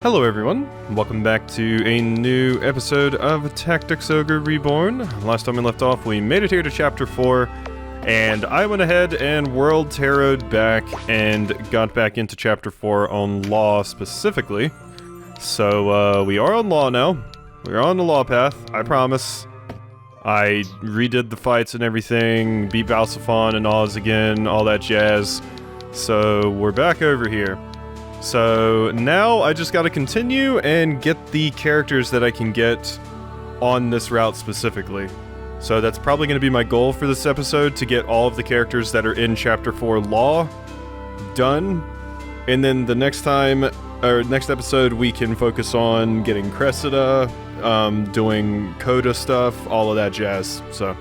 Hello everyone, welcome back to a new episode of Tactics Ogre Reborn. Last time we left off, we made it here to Chapter 4, and I went ahead and world tarot'd back and got back into Chapter 4 on law specifically. So, we are on law now. We're on the law path, I promise. I redid the fights and everything, beat Balsafon and Oz again, all that jazz. So, we're back over here. So now I just gotta continue and get the characters that I can get on this route specifically. So that's probably gonna be my goal for this episode, to get all of the characters that are in Chapter 4 Law done. And then the next episode we can focus on getting Cressida, doing Coda stuff, all of that jazz, so.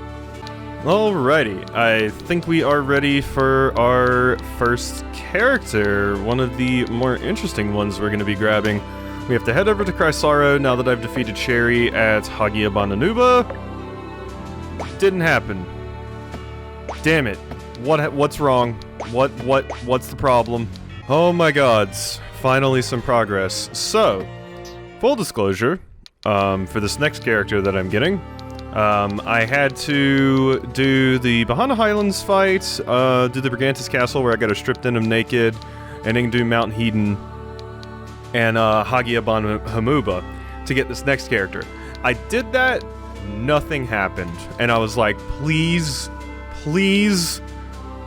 Alrighty, I think we are ready for our first character, one of the more interesting ones we're going to be grabbing. We have to head over to Chrysaro now that I've defeated Sherry at Hagia Bananuba. Didn't happen. Damn it. What's wrong? What's the problem? Oh my gods. Finally some progress. So, full disclosure, for this next character that I'm getting, I had to do the Bahana Highlands fight, do the Brigantes Castle where I got her stripped in him naked, and then do Mount Hedon and Hagia Bananuba to get this next character. I did that, nothing happened, and I was like, please,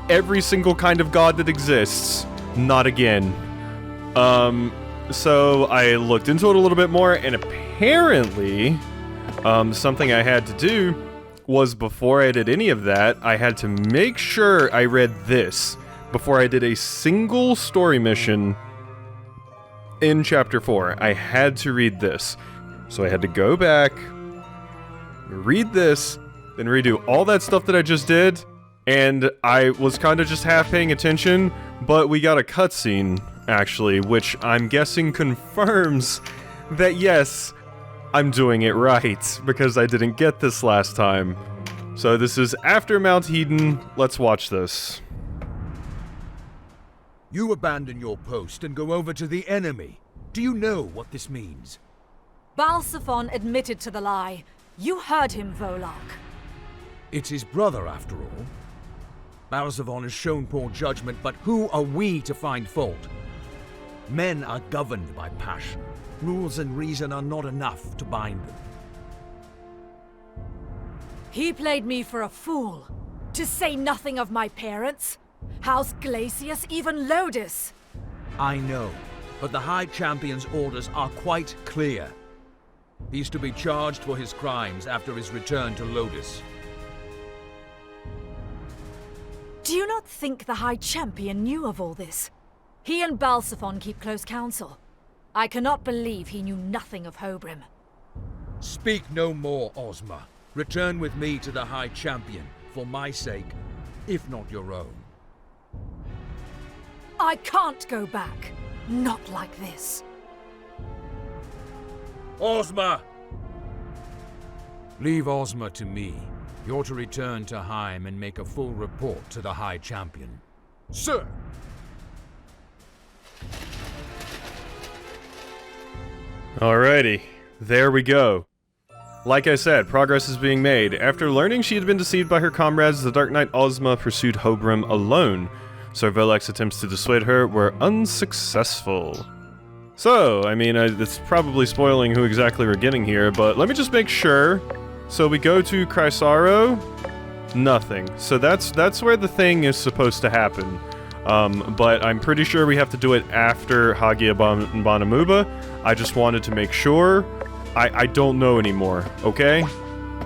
every single kind of god that exists, not again. So I looked into it a little bit more, and apparently something I had to do was, before I did any of that, I had to make sure I read this before I did a single story mission in Chapter 4. I had to read this. So I had to go back, read this, then redo all that stuff that I just did, and I was kind of just half paying attention, but we got a cutscene, actually, which I'm guessing confirms that yes, I'm doing it right, because I didn't get this last time. So this is after Mount Hedon. Let's watch this. You abandon your post and go over to the enemy. Do you know what this means? Balsafon admitted to the lie. You heard him, Volok. It's his brother, after all. Balsafon has shown poor judgment, but who are we to find fault? Men are governed by passion. Rules and reason are not enough to bind them. He played me for a fool. To say nothing of my parents. House Glacius, even Lodis. I know, but the High Champion's orders are quite clear. He's to be charged for his crimes after his return to Lodis. Do you not think the High Champion knew of all this? He and Balsafon keep close counsel. I cannot believe he knew nothing of Hobrim. Speak no more, Ozma. Return with me to the High Champion, for my sake, if not your own. I can't go back. Not like this. Ozma! Leave Ozma to me. You're to return to Heim and make a full report to the High Champion. Sir! Alrighty, there we go. Like I said, progress is being made. After learning she had been deceived by her comrades, the Dark Knight Ozma pursued Hobrim alone. Sir Volok's attempts to dissuade her were unsuccessful. So, I mean, it's probably spoiling who exactly we're getting here, but let me just make sure. So we go to Chrysaro, nothing. So that's where the thing is supposed to happen. But I'm pretty sure we have to do it after Hagia Bananuba. I just wanted to make sure. I don't know anymore, okay?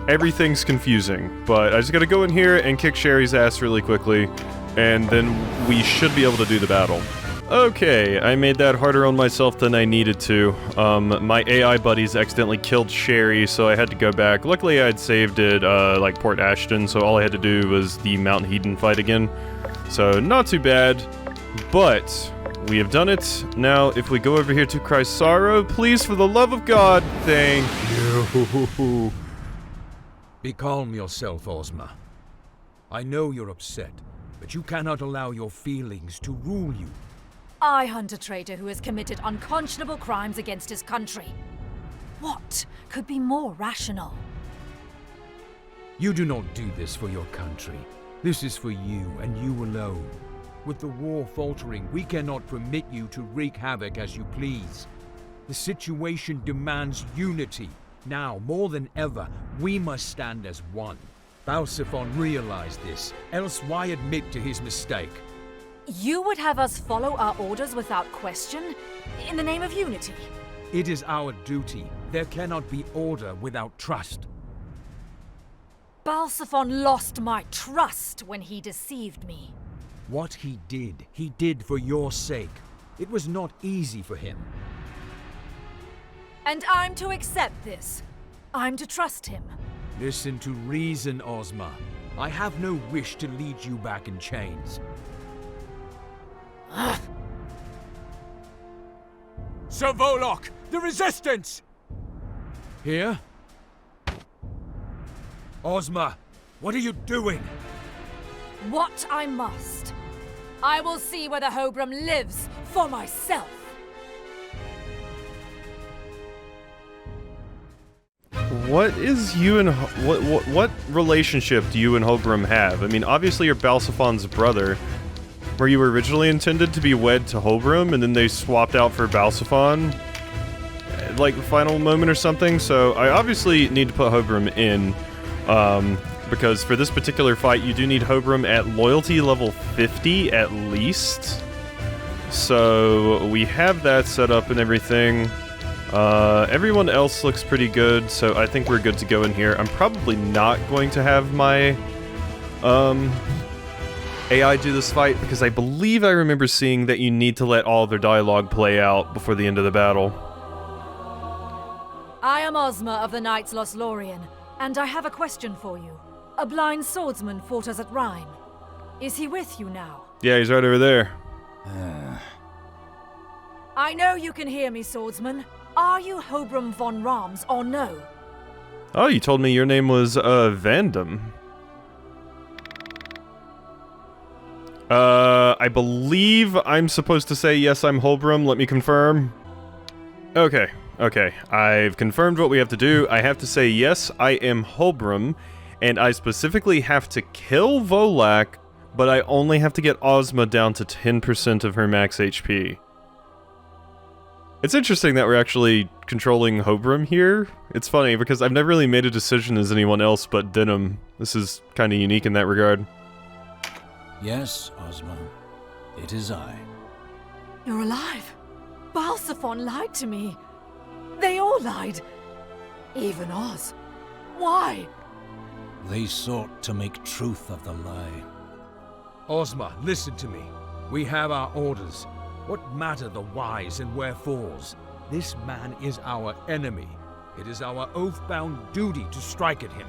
Everything's confusing, but I just gotta go in here and kick Sherry's ass really quickly, and then we should be able to do the battle. Okay, I made that harder on myself than I needed to. My AI buddies accidentally killed Sherry, so I had to go back. Luckily, I'd saved it, like Port Ashton, so all I had to do was the Mount Hedon fight again. So, not too bad, but we have done it. Now, if we go over here to Chrysaro, please, for the love of God, thank you. Be calm yourself, Ozma. I know you're upset, but you cannot allow your feelings to rule you. I hunt a traitor who has committed unconscionable crimes against his country. What could be more rational? You do not do this for your country. This is for you and you alone. With the war faltering, we cannot permit you to wreak havoc as you please. The situation demands unity. Now, more than ever, we must stand as one. Balsaphon realized this, else why admit to his mistake? You would have us follow our orders without question? In the name of unity? It is our duty. There cannot be order without trust. Balsaphon lost my trust when he deceived me. What he did for your sake. It was not easy for him. And I'm to accept this. I'm to trust him. Listen to reason, Ozma. I have no wish to lead you back in chains. Sir Volok, the resistance! Here? Ozma, what are you doing? What I must. I will see whether Hobram lives for myself. What is you and what relationship do you and Hobram have? I mean, obviously you're Balsaphon's brother. Were you originally intended to be wed to Hobram, and then they swapped out for Balsaphon? Like, the final moment or something? So, I obviously need to put Hobram in, because for this particular fight, you do need Hobram at loyalty level 50 at least. So, we have that set up and everything. Everyone else looks pretty good, so I think we're good to go in here. I'm probably not going to have my, AI do this fight, because I believe I remember seeing that you need to let all of their dialogue play out before the end of the battle. I am Ozma of the Knights Lothlorien, and I have a question for you. A blind swordsman fought us at Rhyme. Is he with you now? Yeah, he's right over there. I know you can hear me, swordsman. Are you Hobram von Rams or no? Oh, you told me your name was, Vandam. I believe I'm supposed to say yes, I'm Hobram. Let me confirm. Okay. I've confirmed what we have to do. I have to say yes, I am Hobram, and I specifically have to kill Volak, but I only have to get Ozma down to 10% of her max HP. It's interesting that we're actually controlling Hobram here. It's funny, because I've never really made a decision as anyone else but Denim. This is kind of unique in that regard. Yes, Ozma. It is I. You're alive. Balsaphon lied to me. They all lied. Even Oz. Why? They sought to make truth of the lie. Ozma, listen to me. We have our orders. What matter the whys and wherefores? This man is our enemy. It is our oath-bound duty to strike at him.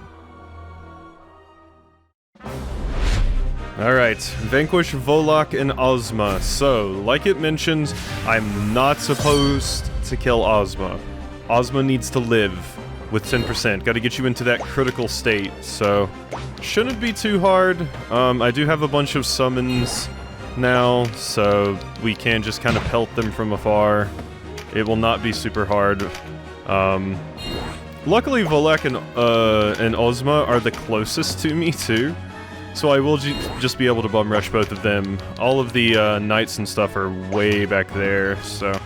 Alright, vanquish Volak and Ozma. So, like it mentions, I'm not supposed to kill Ozma. Ozma needs to live with 10%. Gotta get you into that critical state, so shouldn't be too hard. I do have a bunch of summons now, so we can just kind of pelt them from afar. It will not be super hard. Luckily, Volak and Ozma are the closest to me, too. So I will just be able to bum rush both of them. All of the knights and stuff are way back there, so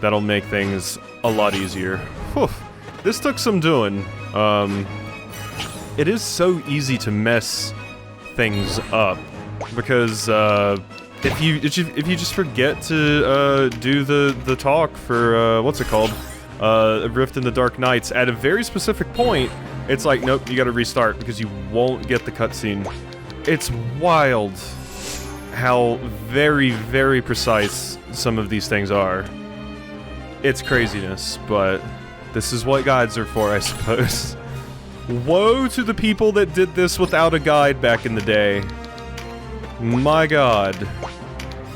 that'll make things a lot easier. Whew. This took some doing. It is so easy to mess things up, because if you just forget to do the talk for what's it called, A Rift in the Dark Nights at a very specific point, it's like, nope, you gotta restart because you won't get the cutscene. It's wild how very, very precise some of these things are. It's craziness, but this is what guides are for, I suppose. Woe to the people that did this without a guide back in the day. My god.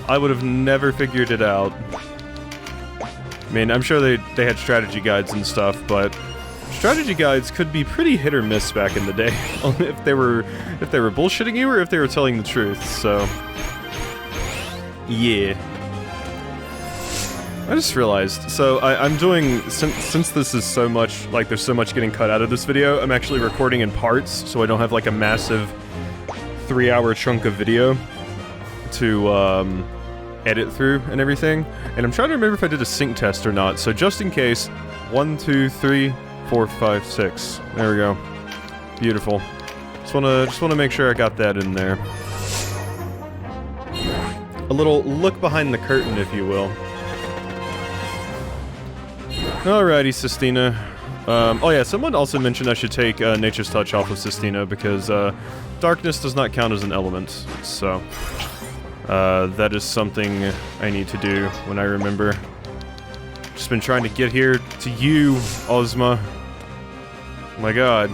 I would have never figured it out. I mean, I'm sure they had strategy guides and stuff, but strategy guides could be pretty hit or miss back in the day, if they were bullshitting you or if they were telling the truth. So, yeah. I just realized, so I'm doing, since this is so much, like there's so much getting cut out of this video, I'm actually recording in parts, so I don't have like a massive 3-hour chunk of video to edit through and everything. And I'm trying to remember if I did a sync test or not, so just in case, 1, 2, 3, 4, 5, 6. There we go. Beautiful. Just wanna make sure I got that in there. A little look behind the curtain, if you will. Alrighty, Sistina. Oh yeah, someone also mentioned I should take Nature's Touch off of Sistina because darkness does not count as an element, so that is something I need to do when I remember. Just been trying to get here to you, Ozma. My god.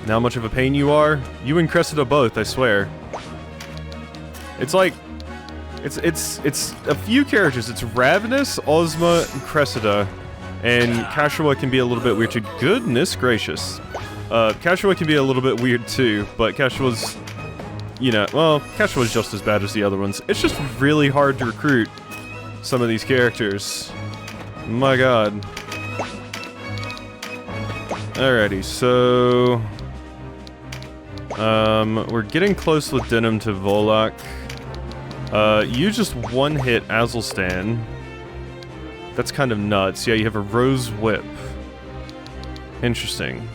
Now how much of a pain you are? You and Cressida both, I swear. It's like... It's a few characters. It's Ravenous, Ozma, and Cressida. And Kashua can be a little bit weird too. Goodness gracious. Kashua can be a little bit weird too, but Kashua's... You know, well, Kashua's just as bad as the other ones. It's just really hard to recruit some of these characters. My god. Alrighty, so... we're getting close with Denim to Volak. You just one-hit Azelstan. That's kind of nuts. Yeah, you have a Rose Whip. Interesting.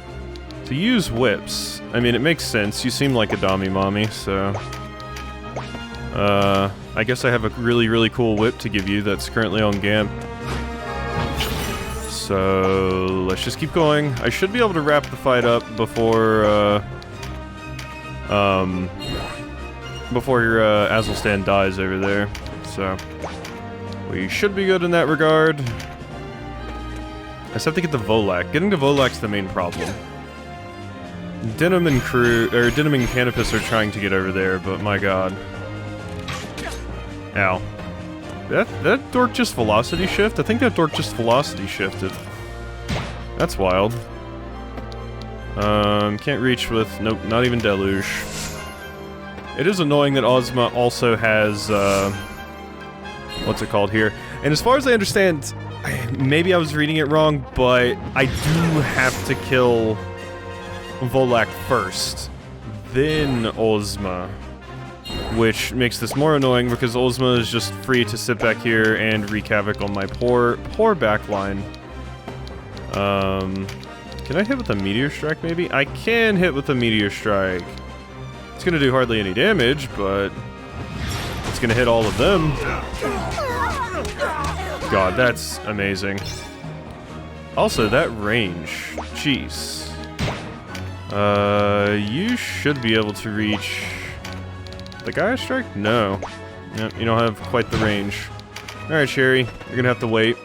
To use whips, I mean, it makes sense. You seem like a Dami Mommy, so... I guess I have a really, really cool whip to give you that's currently on Gamp. So, let's just keep going. I should be able to wrap the fight up before, before your Azelstan dies over there, so we should be good in that regard. I just have to get the Volak. Getting to Volak's the main problem. Denim and Canopus are trying to get over there, but my god. Ow. That dork just velocity shift? I think that dork just velocity shifted. That's wild. Can't reach with... Nope, not even Deluge. It is annoying that Ozma also has, what's it called here? And as far as I understand, maybe I was reading it wrong, but I do have to kill Volak first, then Ozma. Which makes this more annoying because Ozma is just free to sit back here and wreak havoc on my poor backline. Can I hit with a Meteor Strike, maybe? I can hit with a Meteor Strike. It's gonna do hardly any damage, but it's gonna hit all of them. God, that's amazing. Also, that range. Jeez. You should be able to reach... the Gaia Strike? No. Yep, you don't have quite the range. Alright, Sherry. You're gonna have to wait.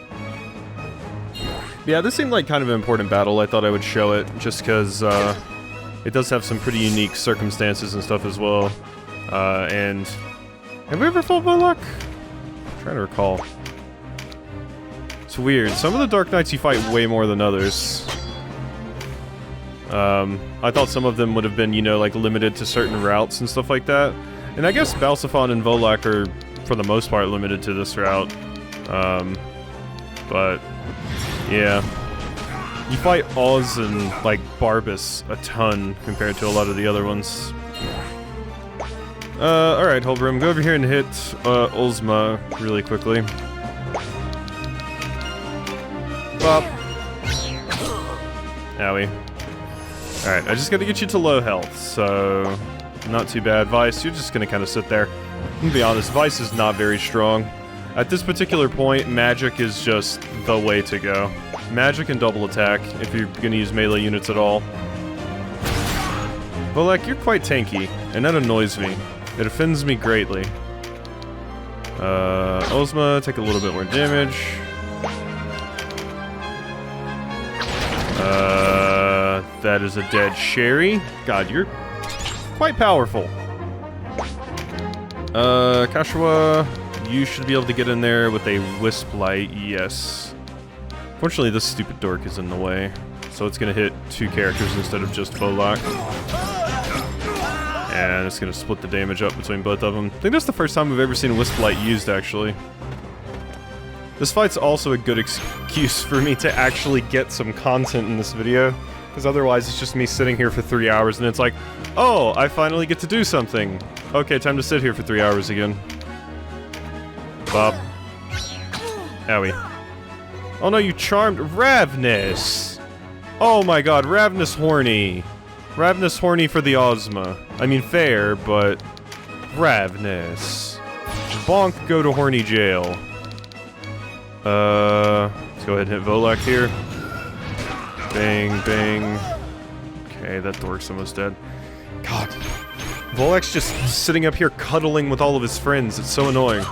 Yeah, this seemed like kind of an important battle. I thought I would show it, just because, it does have some pretty unique circumstances and stuff as well. And... have we ever fought Volak? I'm trying to recall. It's weird. Some of the Dark Knights you fight way more than others. I thought some of them would have been, you know, like, limited to certain routes and stuff like that. And I guess Balsaphon and Volak are, for the most part, limited to this route. But... yeah. You fight Oz and, like, Barbas a ton compared to a lot of the other ones. Alright, Holbrim, go over here and hit, Ozma really quickly. Bop. Owie. Alright, I just gotta get you to low health, so... not too bad. Vice, you're just gonna kind of sit there. I'm gonna be honest, Vice is not very strong. At this particular point, magic is just the way to go. Magic and double attack, if you're gonna use melee units at all. Volak, you're quite tanky, and that annoys me. It offends me greatly. Ozma, take a little bit more damage. That is a dead Sherry. God, you're quite powerful. Kashua, you should be able to get in there with a Wisp Light, yes. Fortunately, this stupid dork is in the way, so it's gonna hit 2 characters instead of just Volak. And it's gonna split the damage up between both of them. I think that's the first time I've ever seen Wisp Light used, actually. This fight's also a good excuse for me to actually get some content in this video, because otherwise it's just me sitting here for 3 hours and it's like, oh, I finally get to do something. Okay, time to sit here for 3 hours again. Bop. Owie. Oh no, you charmed Ravnus! Oh my god, Ravnus horny. Ravnus horny for the Ozma. I mean, fair, but... Ravnus. Bonk, go to horny jail. Let's go ahead and hit Volak here. Bang, bang. Okay, that dork's almost dead. God. Volak's just sitting up here cuddling with all of his friends. It's so annoying.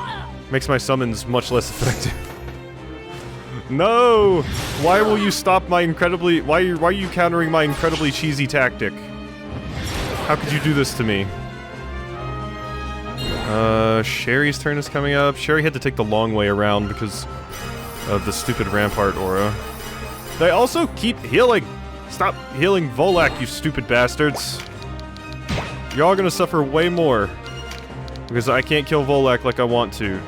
Makes my summons much less effective. No! Why will you stop my incredibly... Why are you countering my incredibly cheesy tactic? How could you do this to me? Sherry's turn is coming up. Sherry had to take the long way around because of the stupid Rampart aura. They also keep healing! Stop healing Volak, you stupid bastards! You're all gonna suffer way more. Because I can't kill Volak like I want to.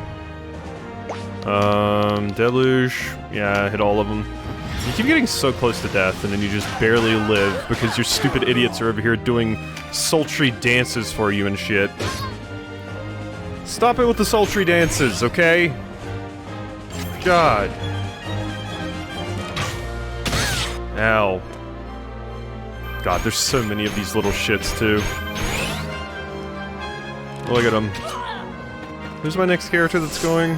Deluge. Yeah, hit all of them. You keep getting so close to death, and then you just barely live because your stupid idiots are over here doing sultry dances for you and shit. Stop it with the sultry dances, okay? God. Ow. God, there's so many of these little shits, too. Look at them. Who's my next character that's going?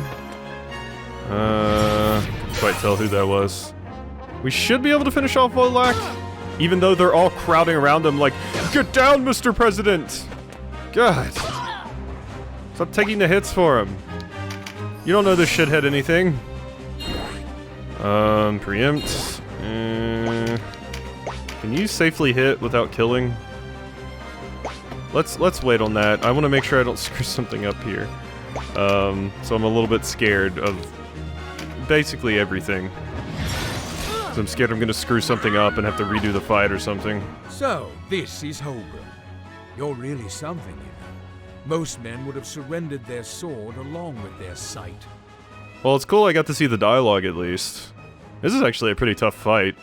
Couldn't quite tell who that was. We should be able to finish off Volak, even though they're all crowding around him like, get down, Mr. President! God. Stop taking the hits for him. You don't know this shithead anything. Preempt. Can you safely hit without killing? Let's wait on that. I want to make sure I don't screw something up here. So I'm a little bit scared of basically everything. So I'm scared I'm gonna screw something up and have to redo the fight or something. So, this is Obero. You're really something, you know. Most men would have surrendered their sword along with their sight. Well, it's cool I got to see the dialogue at least. This is actually a pretty tough fight.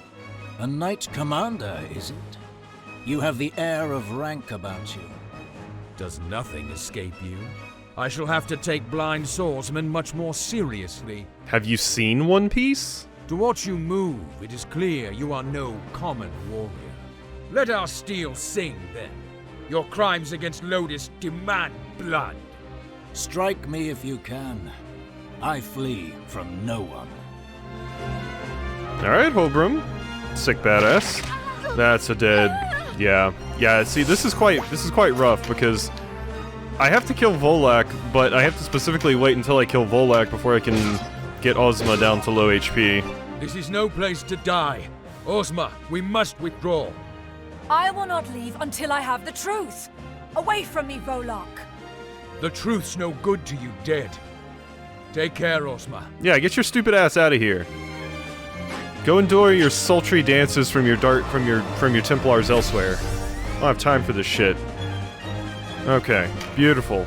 A knight commander, is it? You have the air of rank about you. Does nothing escape you? I shall have to take blind swordsmen much more seriously. Have you seen One Piece? To watch you move, it is clear you are no common warrior. Let our steel sing, then. Your crimes against Lodis demand blood. Strike me if you can. I flee from no one. Alright, Hobrum. Sick badass. That's a dead... Yeah. Yeah, see, this is quite rough, because I have to kill Volak, but I have to specifically wait until I kill Volak before I can get Ozma down to low HP. This is no place to die. Ozma, we must withdraw. I will not leave until I have the truth. Away from me, Volak. The truth's no good to you dead. Take care, Ozma. Yeah, get your stupid ass out of here. Go enjoy your sultry dances from your Templars elsewhere. I don't have time for this shit. Okay, beautiful.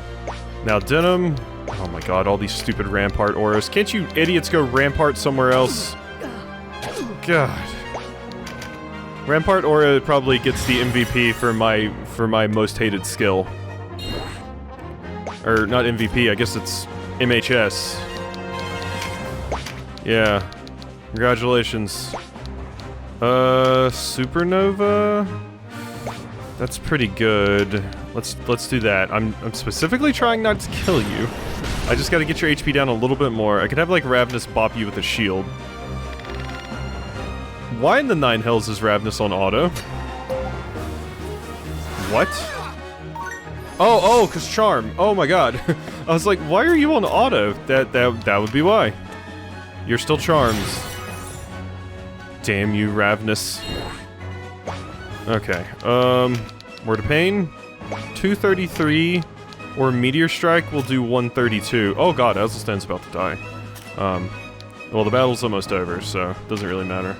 Now Denim. Oh my god, all these stupid Rampart auras. Can't you idiots go Rampart somewhere else? God. Rampart aura probably gets the MVP for my most hated skill. Or not MVP, I guess it's MHS. Yeah. Congratulations. Supernova? That's pretty good. Let's do that. I'm specifically trying not to kill you. I just gotta get your HP down a little bit more. I could have like Ravnus bop you with a shield. Why in the Nine Hells is Ravnus on auto? What? Oh, cause Charm. Oh my god. I was like, why are you on auto? That would be why. You're still charmed. Damn you, Ravnus. Okay, Word of Pain, 233, or Meteor Strike will do 132. Oh god, Azelstan's about to die. Well, the battle's almost over, so it doesn't really matter.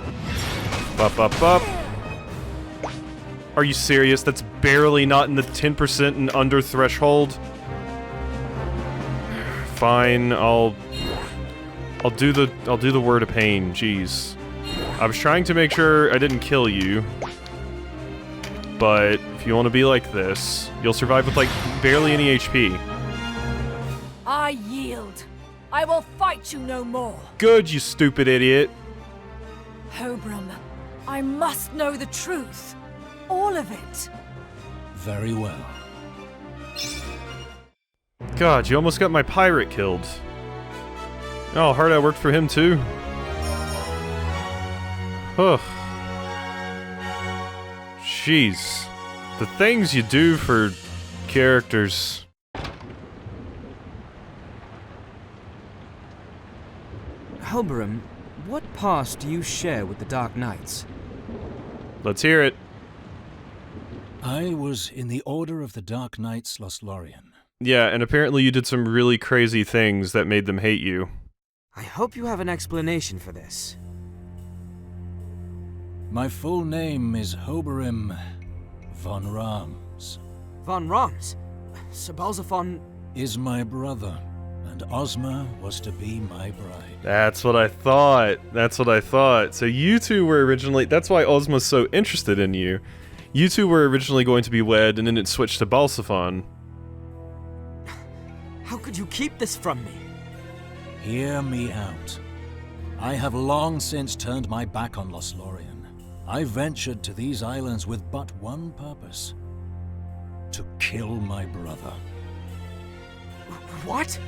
Bop, bop, bop. Are you serious? That's barely not in the 10% and under threshold. Fine, I'll I'll do the word of pain. Jeez. I was trying to make sure I didn't kill you. But if you want to be like this, you'll survive with like barely any HP. I yield. I will fight you no more. Good, you stupid idiot. Oberon, I must know the truth. All of it. Very well. God, you almost got my pirate killed. Oh, hard I worked for him too. Ugh. Jeez. The things you do for characters. Oberon, what past do you share with the Dark Knights? Let's hear it. I was in the Order of the Dark Knights Lothlorien. Yeah, and apparently you did some really crazy things that made them hate you. I hope you have an explanation for this. My full name is Oberon von Rams. Von Rams? Sir Balzaphon... Is my brother, and Ozma was to be my bride. That's what I thought. That's what I thought. So you two were originally... That's why Ozma's so interested in you. You two were originally going to be wed, and then it switched to Balzaphon. How could you keep this from me? Hear me out. I have long since turned my back on Lothlorien. I ventured to these islands with but one purpose. To kill my brother. What?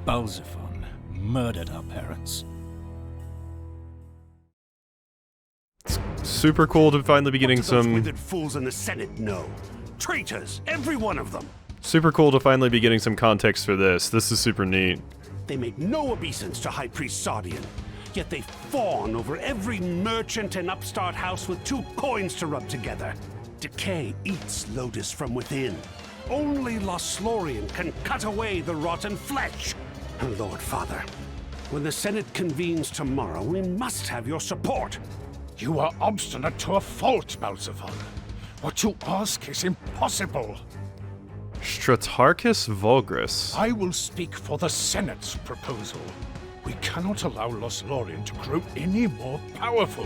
Balzaphon murdered our parents. It's super cool to finally be getting What do those some... withered fools in the Senate know? Traitors, every one of them. Super cool to finally be getting some context for this. This is super neat. They make no obeisance to High Priest Sardian, yet they fawn over every merchant and upstart house with 2 coins to rub together. Decay eats Lotus from within. Only Lothlorien can cut away the rotten flesh. Lord Father, when the Senate convenes tomorrow, we must have your support. You are obstinate to a fault, Balzaphon. What you ask is impossible. Stratarchus Vulgris. I will speak for the Senate's proposal. We cannot allow Lothlorien to grow any more powerful.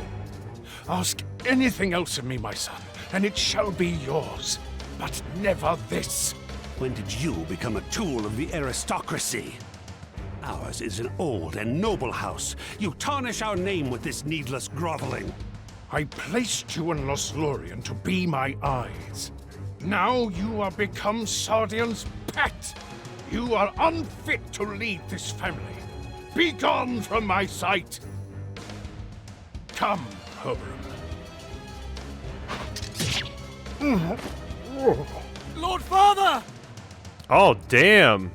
Ask anything else of me, my son, and it shall be yours. But never this. When did you become a tool of the aristocracy? Ours is an old and noble house. You tarnish our name with this needless groveling. I placed you in Lothlorien to be my eyes. Now you are become Sardian's pet. You are unfit to lead this family. Be gone from my sight. Come, Oberon. Lord Father! Oh, damn.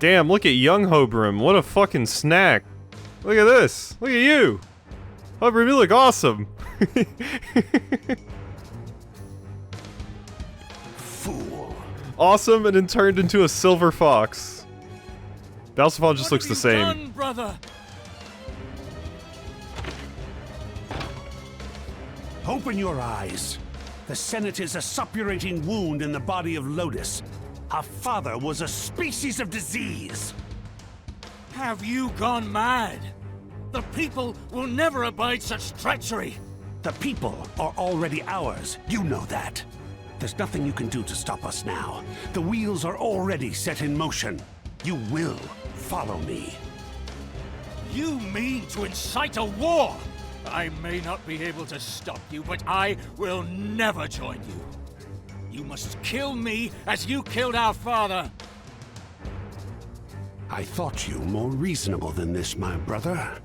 Damn, look at young Oberon. What a fucking snack. Look at this. Look at you. Oberon, you look awesome. Fool. Awesome and then turned into a silver fox. Balzaphon just looks the same. Done, brother? Open your eyes. The Senate is a suppurating wound in the body of Lotus. Our father was a species of disease. Have you gone mad? The people will never abide such treachery. The people are already ours. You know that. There's nothing you can do to stop us now. The wheels are already set in motion. You will follow me. You mean to incite a war? I may not be able to stop you, but I will never join you. You must kill me as you killed our father. I thought you more reasonable than this, my brother.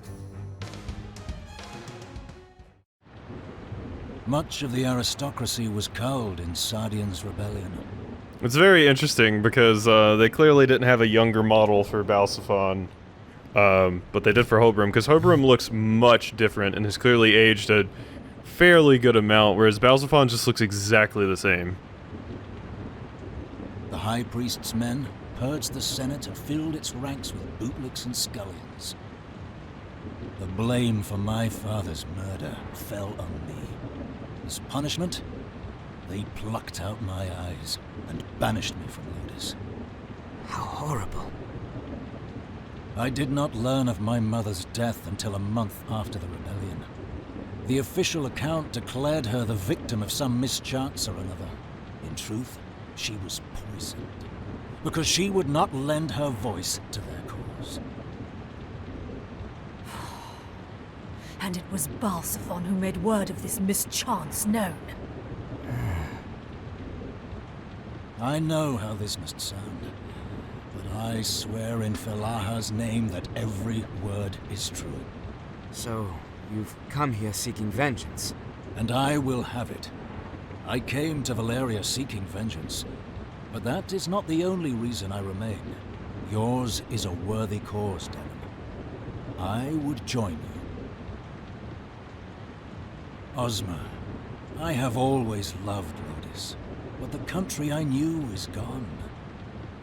Much of the aristocracy was culled in Sardian's rebellion. It's very interesting because they clearly didn't have a younger model for Balzaphon, but they did for Oberon, because Oberon looks much different and has clearly aged a fairly good amount, whereas Balzaphon just looks exactly the same. The High Priest's men purged the Senate and filled its ranks with bootlicks and scullions. The blame for my father's murder fell on me. As punishment, they plucked out my eyes and banished me from Lotus. How horrible. I did not learn of my mother's death until a month after the rebellion. The official account declared her the victim of some mischance or another. In truth, she was poisoned, because she would not lend her voice to their cause. And it was Balsaphon who made word of this mischance known. I know how this must sound, but I swear in Felaha's name that every word is true. So, you've come here seeking vengeance? And I will have it. I came to Valeria seeking vengeance, but that is not the only reason I remain. Yours is a worthy cause, Devon. I would join you. Ozma, I have always loved Lodis, but the country I knew is gone.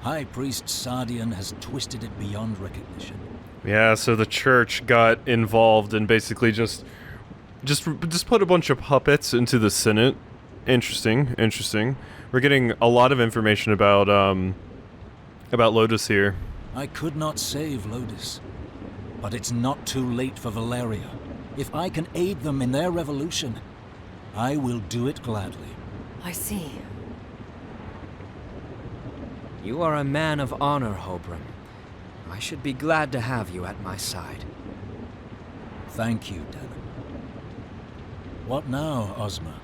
High Priest Sardian has twisted it beyond recognition. Yeah, so the church got involved and basically just put a bunch of puppets into the Senate. Interesting, interesting. We're getting a lot of information about Lodis here. I could not save Lodis, but it's not too late for Valeria. If I can aid them in their revolution, I will do it gladly. I see. You are a man of honor, Hobram. I should be glad to have you at my side. Thank you, Devon. What now, Ozma?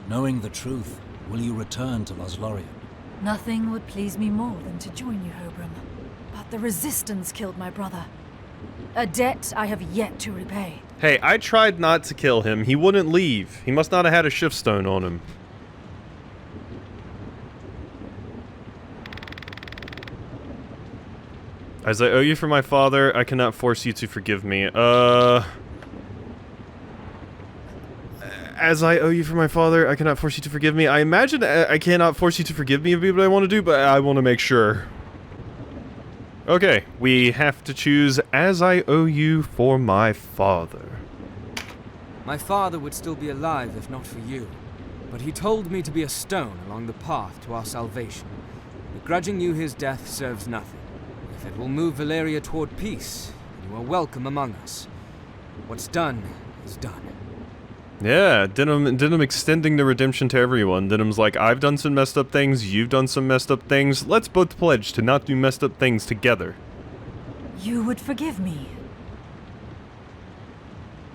Knowing the truth, will you return to Lothlorien? Nothing would please me more than to join you, Hobram. But the Resistance killed my brother. A debt I have yet to repay. Hey, I tried not to kill him. He wouldn't leave. He must not have had a shift stone on him. As I owe you for my father, I cannot force you to forgive me. As I owe you for my father, I cannot force you to forgive me. I imagine I cannot force you to forgive me and do what I want to do, but I want to make sure. Okay, we have to choose as I owe you for my father. My father would still be alive if not for you, but he told me to be a stone along the path to our salvation. Begrudging you his death serves nothing. If it will move Valeria toward peace, then you are welcome among us. What's done is done. Yeah, Denim extending the redemption to everyone. Denim's like, I've done some messed up things, you've done some messed up things. Let's both pledge to not do messed up things together. You would forgive me.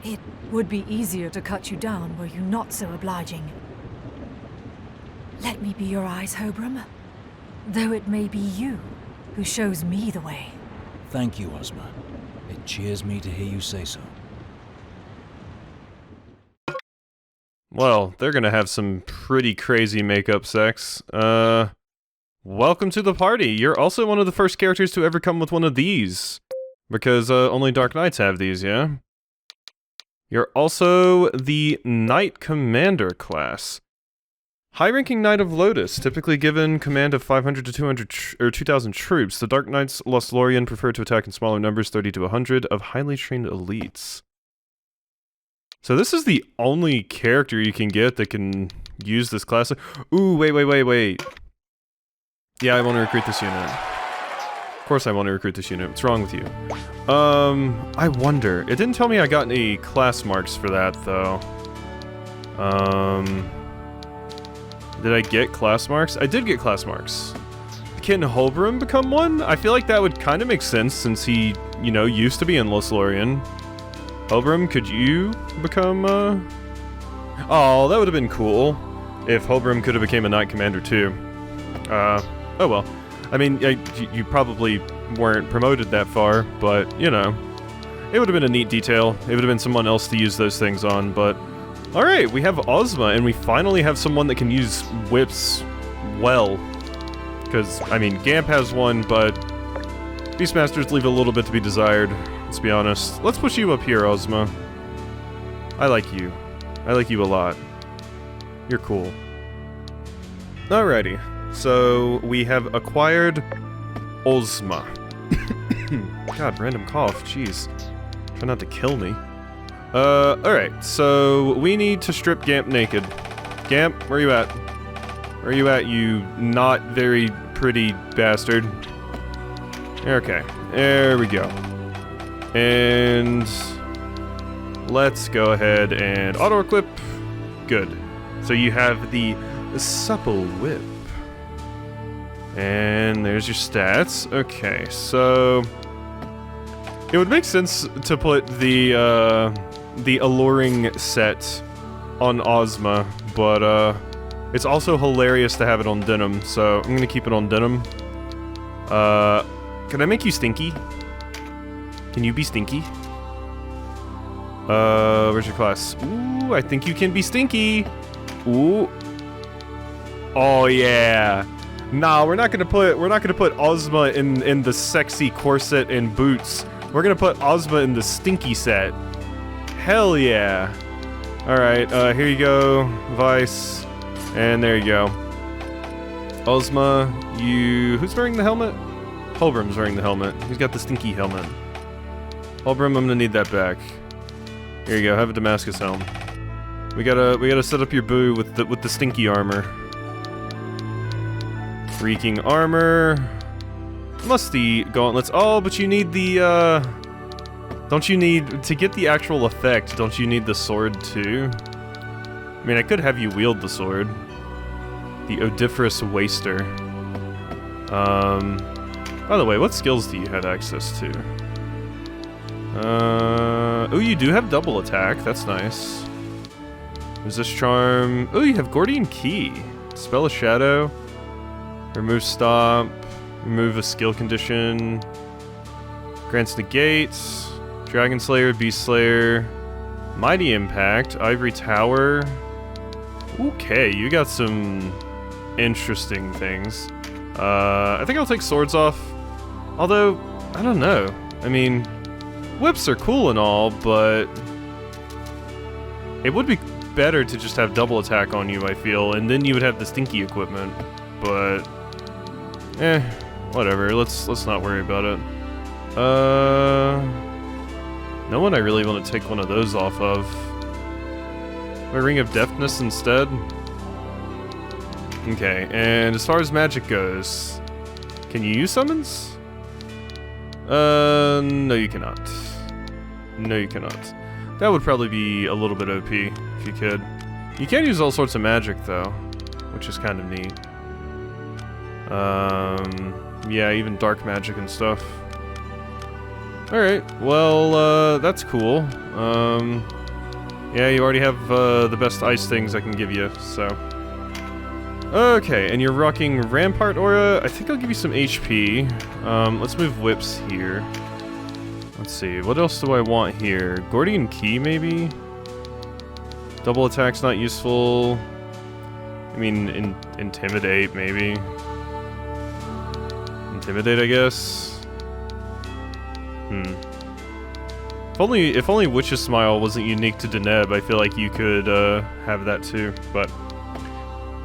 It would be easier to cut you down were you not so obliging. Let me be your eyes, Hobram. Though it may be you who shows me the way. Thank you, Ozma. It cheers me to hear you say so. Well, they're gonna have some pretty crazy makeup sex. Welcome to the party. You're also one of the first characters to ever come with one of these. Because, only Dark Knights have these, yeah? You're also the Knight Commander class. High-ranking Knight of Lodis, typically given command of 500 to 2,000 troops. The Dark Knights Lothlorien prefer to attack in smaller numbers, 30 to 100, of highly trained elites. So this is the only character you can get that can use this class. Ooh, wait. Yeah, I want to recruit this unit. Of course I want to recruit this unit. What's wrong with you? I wonder. It didn't tell me I got any class marks for that, though. Did I get class marks? I did get class marks. Can Hobram become one? I feel like that would kind of make sense since he, you know, used to be in Lothlorien. Hobram, could you become, Oh, that would have been cool if Hobram could have became a Knight Commander too. Oh well. I mean, you probably weren't promoted that far, but, you know. It would have been a neat detail. It would have been someone else to use those things on, but... Alright, we have Ozma, and we finally have someone that can use whips well. Because, I mean, Gamp has one, but... Beastmasters leave a little bit to be desired, let's be honest. Let's push you up here, Ozma. I like you. I like you a lot. You're cool. Alrighty. So, we have acquired Ozma. God, random cough, jeez. Try not to kill me. Alright, so we need to strip Gamp naked. Gamp, where you at? Where you at, you not very pretty bastard? Okay, There we go. And let's go ahead and auto-equip. Good. So you have the supple whip. And there's your stats. Okay, so it would make sense to put the alluring set on Ozma, but it's also hilarious to have it on Denim, so I'm gonna keep it on Denim. Can I make you stinky? Can you be stinky? Where's your class? Ooh, I think you can be stinky. Ooh. Oh yeah. Nah, we're not gonna put Ozma in the sexy corset and boots. We're gonna put Ozma in the stinky set. Hell yeah. Alright, here you go, Vice. And there you go. Ozma, who's wearing the helmet? Holbram's wearing the helmet. He's got the stinky helmet. Holbram, I'm gonna need that back. Here you go, have a Damascus helm. We gotta set up your boo with the stinky armor. Reeking armor. Musty gauntlets. Oh, but you need the, don't you need, to get the actual effect, don't you need the sword too? I mean, I could have you wield the sword. The Odiferous Waster. By the way, what skills do you have access to? Oh, you do have double attack, that's nice. Resist Charm. Oh, you have Gordian Key. Spell a Shadow. Remove Stop. Remove a skill condition. Grants Negate. Dragon Slayer, Beast Slayer. Mighty Impact. Ivory Tower. Okay, you got some interesting things. I think I'll take swords off. Although, I don't know. I mean, whips are cool and all, but it would be better to just have double attack on you, I feel, and then you would have the stinky equipment. But whatever. Let's not worry about it. No one I really want to take one of those off of. My Ring of Deftness instead. Okay, and as far as magic goes, can you use summons? No you cannot. No you cannot. That would probably be a little bit OP, if you could. You can use all sorts of magic, though, which is kind of neat. Yeah, even dark magic and stuff. Alright, well, that's cool. Yeah, you already have, the best ice things I can give you, so. Okay, and you're rocking Rampart Aura. I think I'll give you some HP. Let's move whips here. Let's see, what else do I want here? Gordian Key, maybe? Double attack's not useful. I mean, Intimidate, maybe. Intimidate, I guess. If only Witch's Smile wasn't unique to Deneb, I feel like you could have that too, but...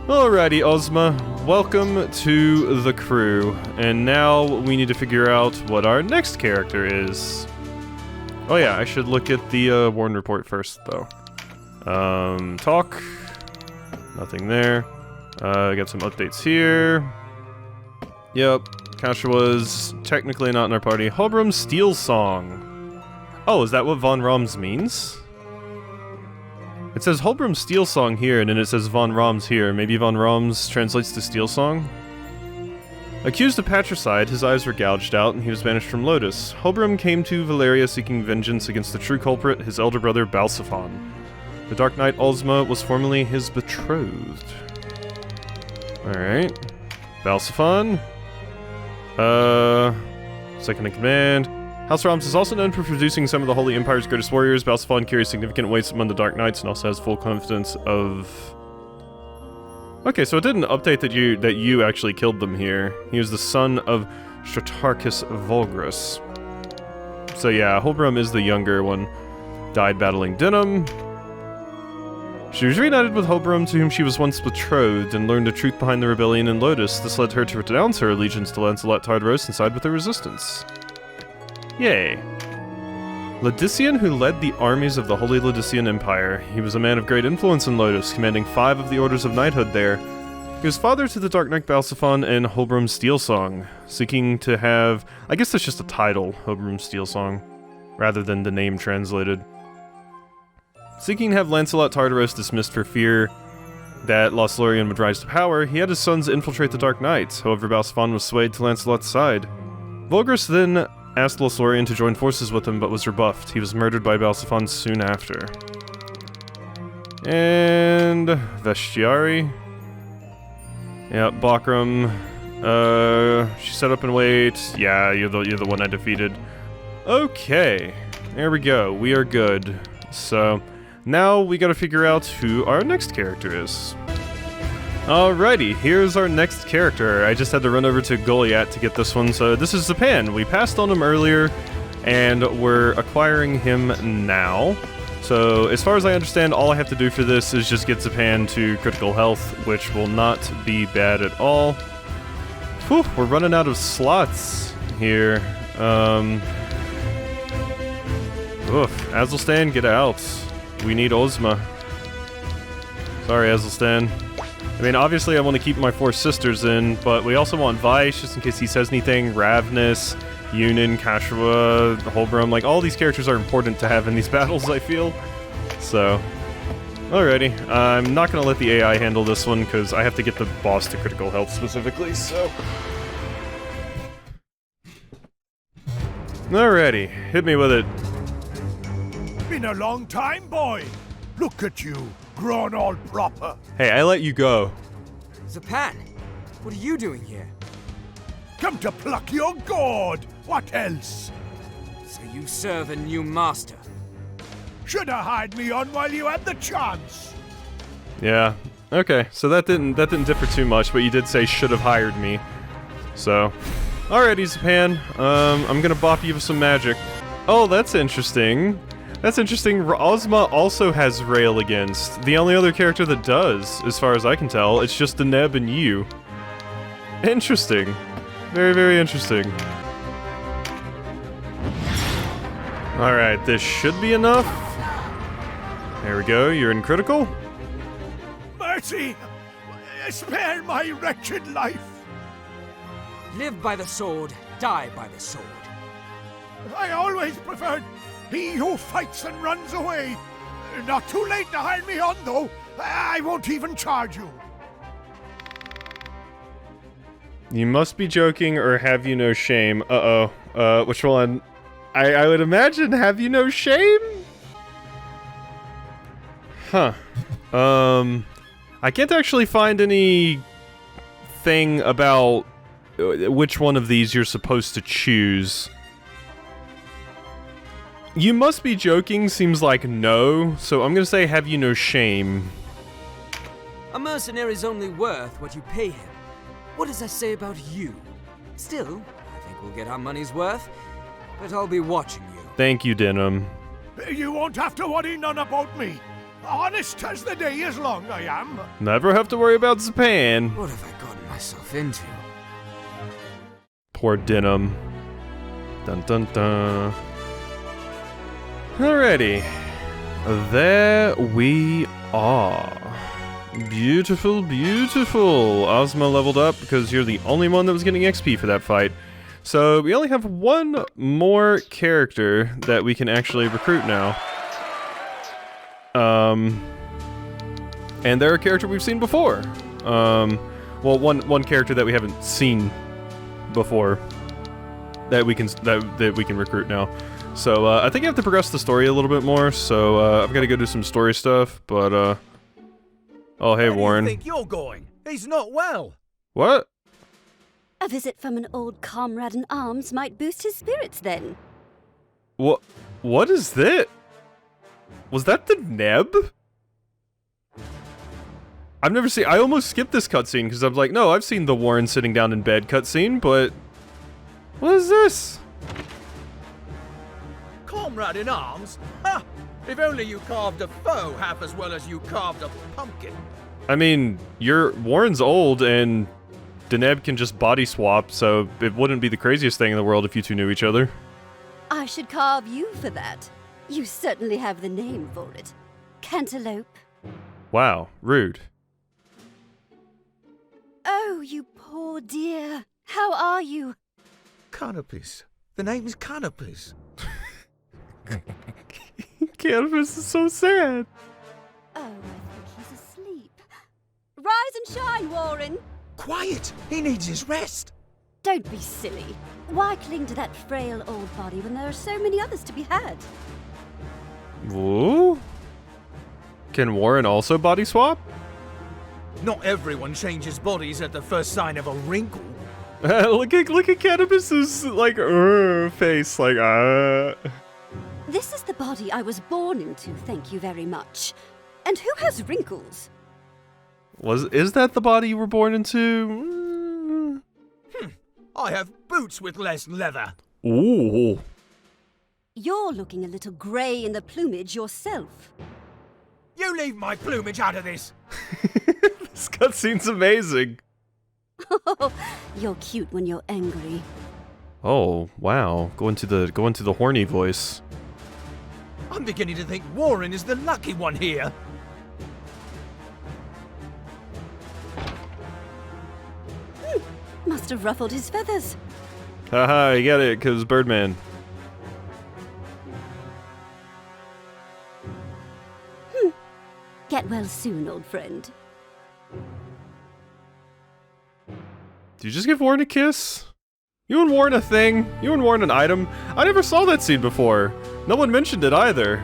Alrighty, Ozma, welcome to the crew, and now we need to figure out what our next character is. Oh yeah, I should look at the Warren report first, though. Talk. Nothing there. I got some updates here. Yep, Kasha was technically not in our party. Holbram Steel Song. Oh, is that what Von Roms means? It says Holbram Steel Song here, and then it says Von Roms here. Maybe Von Roms translates to Steel Song? Accused of patricide, his eyes were gouged out, and he was banished from Lotus. Holbram came to Valeria seeking vengeance against the true culprit, his elder brother Balsaphon. The Dark Knight Ozma was formerly his betrothed. Alright. Balsaphon. Second in command. House Roms is also known for producing some of the Holy Empire's greatest warriors. Balsaphon carries significant weights among the Dark Knights and also has full confidence of... Okay, so it didn't update that you actually killed them here. He was the son of Stratarchus Vulgrus. So yeah, Holbram is the younger one. Died battling Denim. She was reunited with Holbram, to whom she was once betrothed, and learned the truth behind the rebellion in Lotus. This led her to renounce her allegiance to Lancelot Tardros and side with the Resistance. Yay. Lodician, who led the armies of the Holy Lodician Empire. He was a man of great influence in Lotus, commanding 5 of the orders of knighthood there. He was father to the Dark Knight Balsaphon and Holbroom Steelsong, seeking to have... I guess that's just a title, Holbroom Steelsong, rather than the name translated. Seeking to have Lancelot Tartaros dismissed for fear that Lothlorien would rise to power, he had his sons infiltrate the Dark Knights. However, Balsaphon was swayed to Lancelot's side. Volgris then asked Lothlorien to join forces with him, but was rebuffed. He was murdered by Balsaphon soon after. And... Vestiari. Yeah, Bakram. She set up and wait. Yeah, you're the one I defeated. Okay. There we go. We are good. So... now we gotta figure out who our next character is. Alrighty, here's our next character. I just had to run over to Goliath to get this one, so this is Zapan. We passed on him earlier, and we're acquiring him now. So, as far as I understand, all I have to do for this is just get Zapan to critical health, which will not be bad at all. Whew, we're running out of slots here. Oof, Azelstan, get out. We need Ozma. Sorry, Azelstan. I mean, obviously I want to keep my 4 sisters in, but we also want Vyse, just in case he says anything. Ravnus, Yunin, Kashua, Holbroom, like, all these characters are important to have in these battles, I feel. So, alrighty. I'm not going to let the AI handle this one, because I have to get the boss to critical health specifically, so... Alrighty, hit me with it. Been a long time, boy. Look at you, grown all proper. Hey, I let you go. Zapan, what are you doing here? Come to pluck your gourd. What else? So you serve a new master. Should have hired me on while you had the chance. Yeah. Okay, so that didn't differ too much, but you did say should have hired me. So, alrighty, Zapan. I'm gonna bop you with some magic. Oh, that's interesting. That's interesting. Ozma also has Rail Against. The only other character that does, as far as I can tell. It's just Deneb and you. Interesting. Very, very interesting. Alright, this should be enough. There we go, you're in critical. Mercy! Spare my wretched life. Live by the sword, die by the sword. I always preferred he who fights and runs away. Not too late to hire me on, though. I won't even charge you. You must be joking, or have you no shame? Uh-oh. Which one? I would imagine have you no shame? Huh. I can't actually find any thing about which one of these you're supposed to choose. You must be joking seems like no, so I'm gonna say have you no shame. A mercenary's only worth what you pay him. What does that say about you? Still, I think we'll get our money's worth, but I'll be watching you. Thank you, Denim. You won't have to worry none about me. Honest as the day is long, I am. Never have to worry about Zapan. What have I gotten myself into? Poor Denim. Dun dun dun. Alrighty. There we are. Beautiful, beautiful. Ozma leveled up because you're the only one that was getting XP for that fight. So we only have one more character that we can actually recruit now. And they're a character we've seen before. Well, one character that we haven't seen before that we can recruit now. So I think I have to progress the story a little bit more. So I've got to go do some story stuff. But oh hey, Warren. Where do you think you're going? He's not well. What? A visit from an old comrade in arms might boost his spirits then. What is that? Was that the Neb? I've never seen... I almost skipped this cutscene because I'm like, no, I've seen the Warren sitting down in bed cutscene, but... What is this? Comrade in arms? Ha! If only you carved a foe half as well as you carved a pumpkin. I mean, Warren's old and Deneb can just body swap, so it wouldn't be the craziest thing in the world if you two knew each other. I should carve you for that. You certainly have the name for it. Cantaloupe. Wow, rude. Oh, you poor dear. How are you? Canopus. The name is Canopus. Canopus is so sad. Oh, I think he's asleep. Rise and shine, Warren. Quiet! He needs his rest. Don't be silly. Why cling to that frail old body when there are so many others to be had? Whoa? Can Warren also body swap? Not everyone changes bodies at the first sign of a wrinkle. look at Canopus's like face, like This is the body I was born into, thank you very much. And who has wrinkles? Is that the body you were born into? I have boots with less leather. Ooh. You're looking a little grey in the plumage yourself. You leave my plumage out of this. This cutscene's amazing. You're cute when you're angry. Oh, wow. Go into the horny voice. I'm beginning to think Warren is the lucky one here. Must have ruffled his feathers. Haha, you get it, 'cause Birdman. Get well soon, old friend. Did you just give Warren a kiss? You and Warren a thing? You and Warren an item? I never saw that scene before. No one mentioned it either.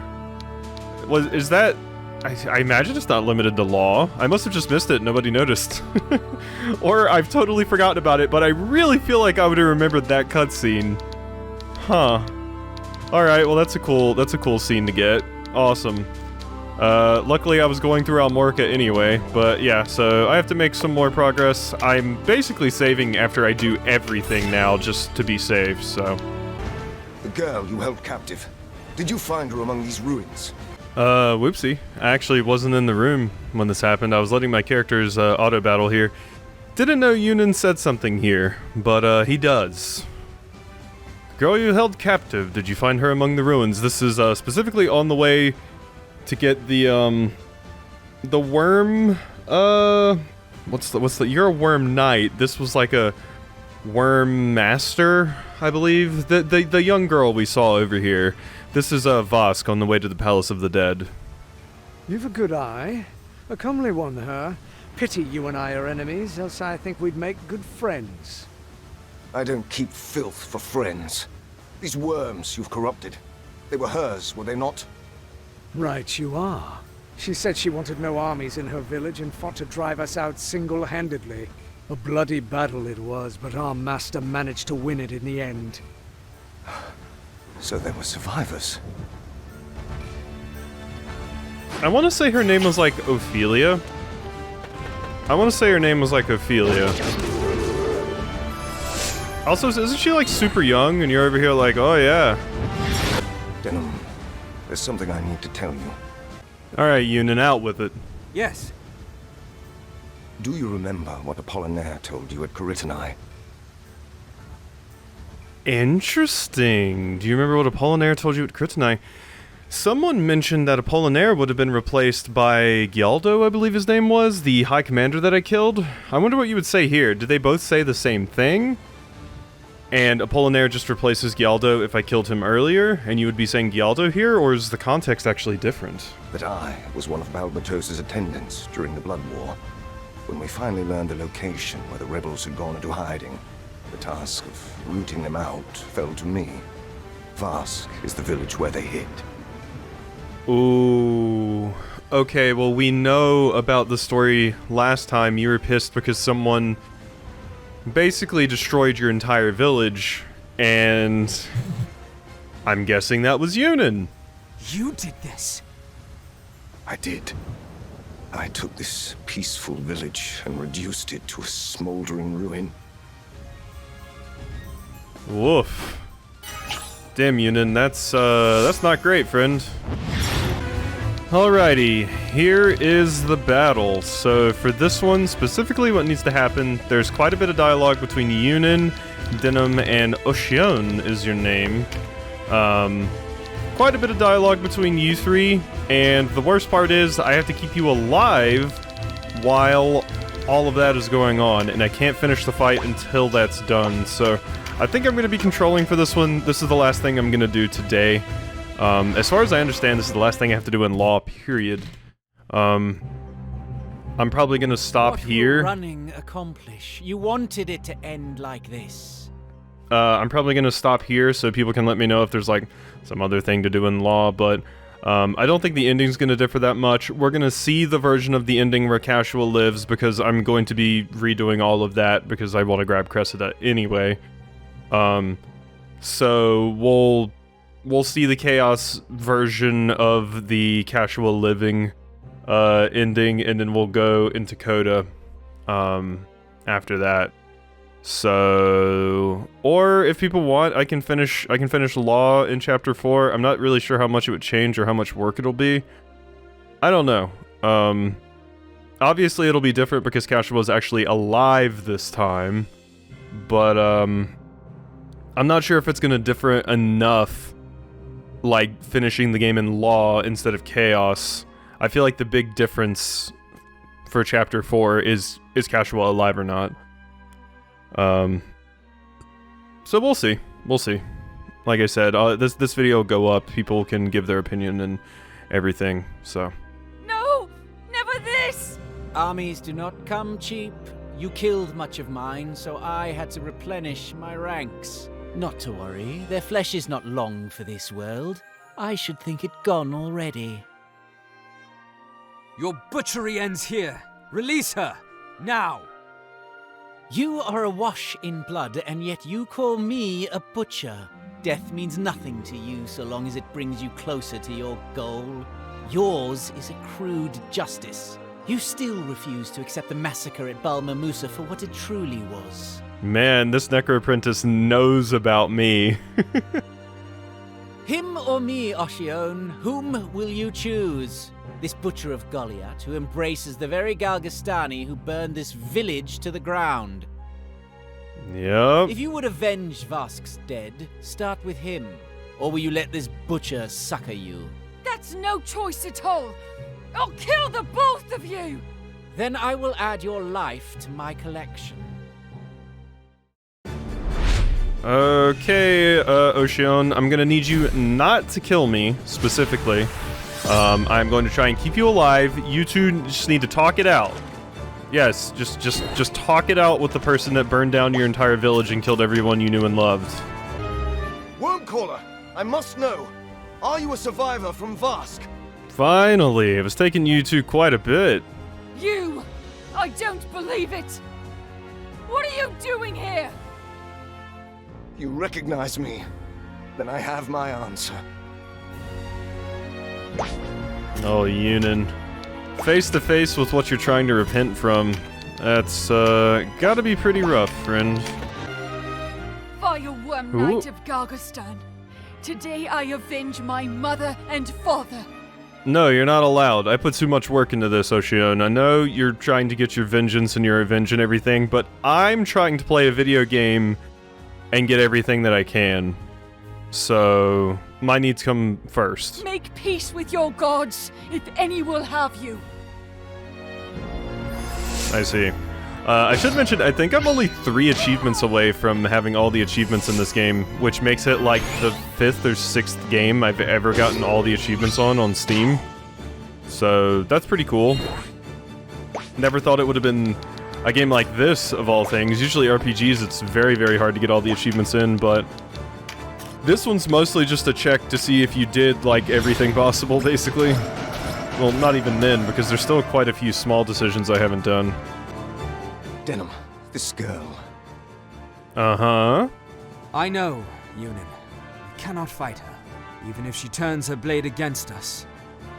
Is that... I imagine it's not limited to law. I must have just missed it, nobody noticed. Or I've totally forgotten about it, but I really feel like I would have remembered that cutscene. Huh. Alright, well that's a cool scene to get. Awesome. Luckily I was going through Almorca anyway, but yeah, so I have to make some more progress. I'm basically saving after I do everything now, just to be safe, so... The girl you held captive, did you find her among these ruins? Whoopsie. I actually wasn't in the room when this happened. I was letting my characters, auto-battle here. Didn't know Yunin said something here, but, he does. Girl you held captive, did you find her among the ruins? This is, specifically on the way to get the worm, you're a worm knight. This was like a worm master, I believe. The young girl we saw over here. This is, Vosk on the way to the Palace of the Dead. You've a good eye. A comely one, her. Pity you and I are enemies, else I think we'd make good friends. I don't keep filth for friends. These worms you've corrupted, they were hers, were they not? Right you are. She said she wanted no armies in her village and fought to drive us out single-handedly. A bloody battle it was, but our master managed to win it in the end. So there were survivors. I want to say her name was like Ophelia. Also, isn't she like super young and you're over here like, oh yeah. Denim, there's something I need to tell you. Alright, Yunin, out with it. Yes. Do you remember what Apollinaire told you at Caritini? Interesting. Do you remember what Apollinaire told you at Caritini? Someone mentioned that Apollinaire would have been replaced by Gyaldo, I believe his name was, the High Commander that I killed. I wonder what you would say here. Did they both say the same thing? And Apollinaire just replaces Gyaldo if I killed him earlier, and you would be saying Gyaldo here, or is the context actually different? That I was one of Balbatos's attendants during the Blood War. When we finally learned the location where the rebels had gone into hiding, the task of rooting them out fell to me. Vask is the village where they hid. Ooh. Okay, well we know about the story last time. You were pissed because someone basically destroyed your entire village, and I'm guessing that was Yunin. You did this? I did. I took this peaceful village and reduced it to a smoldering ruin. Woof. Damn, Yunin, that's not great, friend. Alrighty, here is the battle. So for this one, specifically what needs to happen, there's quite a bit of dialogue between Yunin, Denim, and Oshion is your name. Quite a bit of dialogue between you three, and the worst part is I have to keep you alive while all of that is going on, and I can't finish the fight until that's done, so I think I'm going to be controlling for this one. This is the last thing I'm going to do today. As far as I understand, this is the last thing I have to do in law, period. I'm probably going to stop here. What will running accomplish? You wanted it to end like this. I'm probably going to stop here so people can let me know if there's, like, some other thing to do in law, but I don't think the ending's going to differ that much. We're going to see the version of the ending where Casual lives, because I'm going to be redoing all of that, because I want to grab Cressida anyway. So we'll see the Chaos version of the Casual living ending, and then we'll go into Coda after that. So, or if people want, I can finish Law in Chapter 4. I'm not really sure how much it would change or how much work it'll be. I don't know. Obviously it'll be different because Casual is actually alive this time, but I'm not sure if it's gonna differ enough, like finishing the game in Law instead of Chaos. I feel like the big difference for Chapter 4 is Casual alive or not. So we'll see. We'll see. Like I said, this video will go up. People can give their opinion and everything, so. No! Never this! Armies do not come cheap. You killed much of mine, so I had to replenish my ranks. Not to worry, their flesh is not long for this world. I should think it gone already. Your butchery ends here. Release her, now! You are awash in blood, and yet you call me a butcher. Death means nothing to you so long as it brings you closer to your goal. Yours is a crude justice. You still refuse to accept the massacre at Balmamusa for what it truly was. Man, this Necro-Apprentice knows about me. Him or me, Oshion? Whom will you choose? This butcher of Goliath, who embraces the very Galgastani who burned this village to the ground. Yep. If you would avenge Vask's dead, start with him. Or will you let this butcher succor you? That's no choice at all! I'll kill the both of you! Then I will add your life to my collection. Okay, Ocean, I'm gonna need you not to kill me, specifically. I'm going to try and keep you alive. You two just need to talk it out. Yes, just talk it out with the person that burned down your entire village and killed everyone you knew and loved. Wormcaller, I must know. Are you a survivor from Vask? Finally, it was taking you two quite a bit. You! I don't believe it! What are you doing here? You recognize me. Then I have my answer. Oh, Yunin. Face to face with what you're trying to repent from. That's, gotta be pretty rough, friend. Vile worm knight of Gargastan. Today I avenge my mother and father. No, you're not allowed. I put too much work into this, Ocean. I know you're trying to get your vengeance and your revenge and everything, but I'm trying to play a video game and get everything that I can. So, my needs come first. Make peace with your gods, if any will have you. I see. I should mention, I think I'm only 3 achievements away from having all the achievements in this game, which makes it like the 5th or 6th game I've ever gotten all the achievements on Steam. So, that's pretty cool. Never thought it would have been a game like this, of all things. Usually RPGs, it's very, very hard to get all the achievements in, but this one's mostly just a check to see if you did, like, everything possible, basically. Well, not even then, because there's still quite a few small decisions I haven't done. Denim, this girl. Uh-huh. I know, Yunin. We cannot fight her. Even if she turns her blade against us,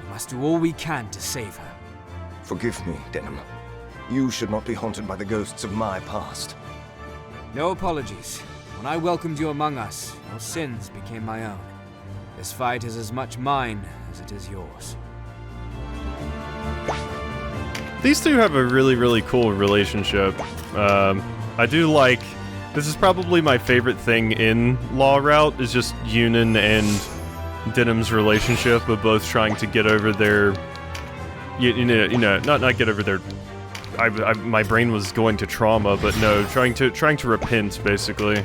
we must do all we can to save her. Forgive me, Denim. You should not be haunted by the ghosts of my past. No apologies. When I welcomed you among us, your sins became my own. This fight is as much mine as it is yours. These two have a really, really cool relationship. I do like... This is probably my favorite thing in Law Route, is just Yunin and Denim's relationship, but both trying to get over their... You know, not get over their my brain was going to trauma, but no, trying to repent, basically.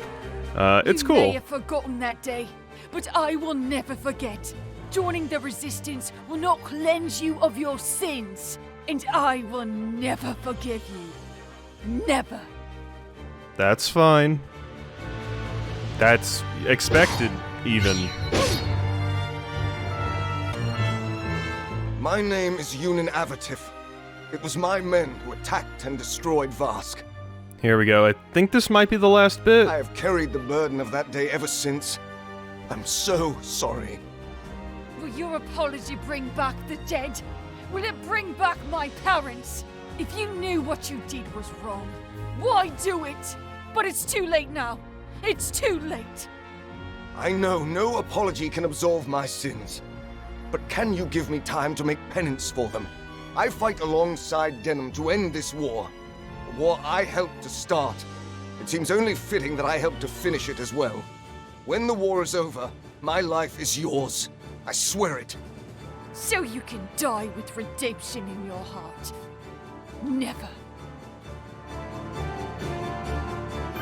It's cool. You may have forgotten that day, but I will never forget. Joining the Resistance will not cleanse you of your sins, and I will never forgive you. Never. That's fine. That's expected, even. My name is Yunin Avatif. It was my men who attacked and destroyed Vask. Here we go. I think this might be the last bit. I have carried the burden of that day ever since. I'm so sorry. Will your apology bring back the dead? Will it bring back my parents? If you knew what you did was wrong, why do it? But it's too late now. It's too late. I know no apology can absolve my sins. But can you give me time to make penance for them? I fight alongside Denham to end this war. A war I helped to start. It seems only fitting that I help to finish it as well. When the war is over, my life is yours. I swear it. So you can die with redemption in your heart. Never.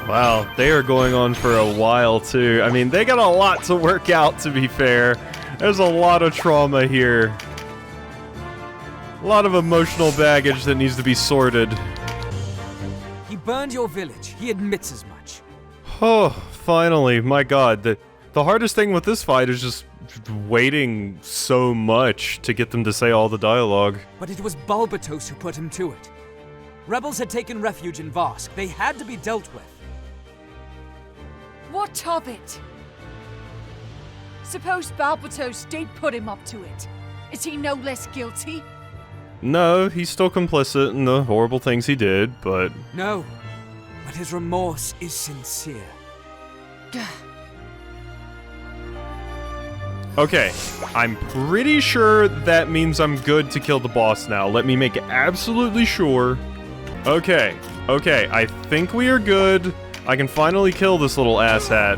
Wow, they are going on for a while, too. I mean, they got a lot to work out, to be fair. There's a lot of trauma here. A lot of emotional baggage that needs to be sorted. He burned your village. He admits as much. Oh, finally. My god. The hardest thing with this fight is just waiting so much to get them to say all the dialogue. But it was Balbatos who put him to it. Rebels had taken refuge in Vask. They had to be dealt with. What of it? Suppose Balbatos did put him up to it. Is he no less guilty? No, he's still complicit in the horrible things he did, but... No, but his remorse is sincere. Okay, I'm pretty sure that means I'm good to kill the boss now. Let me make absolutely sure. Okay, I think we are good. I can finally kill this little asshat.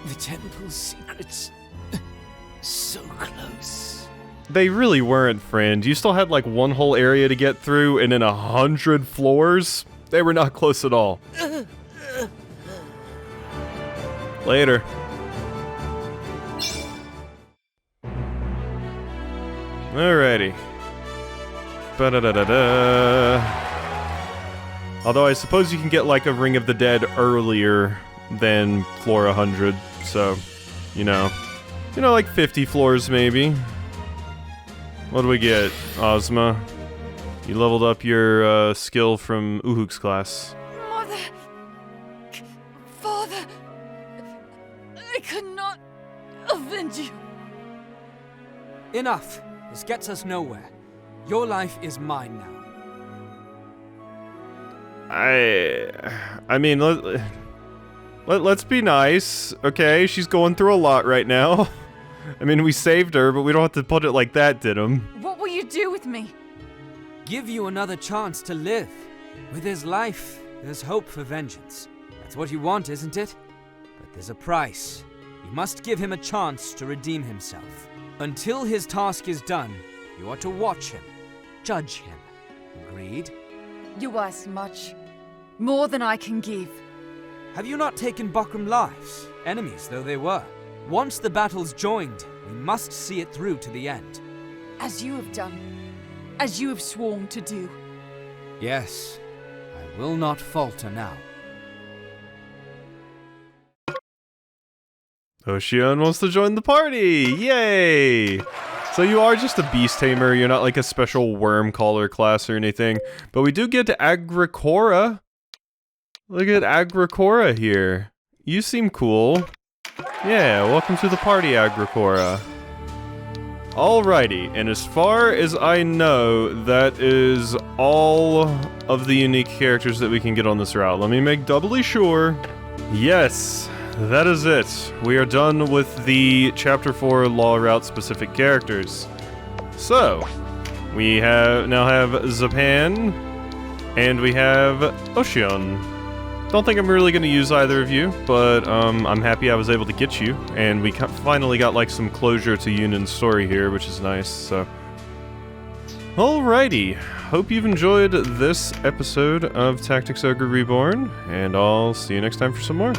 The temple's secrets. So close. They really weren't, friend. You still had like one whole area to get through and then 100 floors? They were not close at all. Later. Alrighty. Ba-da-da-da-da. Although I suppose you can get like a Ring of the Dead earlier than floor 100, so, you know, like 50 floors maybe. What do we get, Ozma? You leveled up your skill from Uhuk's class. Mother! Father! I could not avenge you. Enough. This gets us nowhere. Your life is mine now. I mean, let's be nice, okay? She's going through a lot right now. I mean, we saved her, but we don't have to put it like that, Didham. What will you do with me? Give you another chance to live. With his life, there's hope for vengeance. That's what you want, isn't it? But there's a price. You must give him a chance to redeem himself. Until his task is done, you are to watch him, judge him. Agreed? You ask much. More than I can give. Have you not taken Bokram lives, enemies though they were? Once the battle's joined, we must see it through to the end. As you have done. As you have sworn to do. Yes, I will not falter now. Ocean wants to join the party! Yay! So you are just a beast tamer, you're not like a special worm caller class or anything. But we do get to Agricora. Look at Agricora here. You seem cool. Yeah, welcome to the party, Agricora. Alrighty, and as far as I know, that is all of the unique characters that we can get on this route. Let me make doubly sure. Yes, that is it. We are done with the Chapter 4 Law Route specific characters. So, we now have Zapan, and we have Ocean. Don't think I'm really going to use either of you, but I'm happy I was able to get you, and we finally got like some closure to Yunin's story here, which is nice, so... Alrighty, hope you've enjoyed this episode of Tactics Ogre Reborn, and I'll see you next time for some more.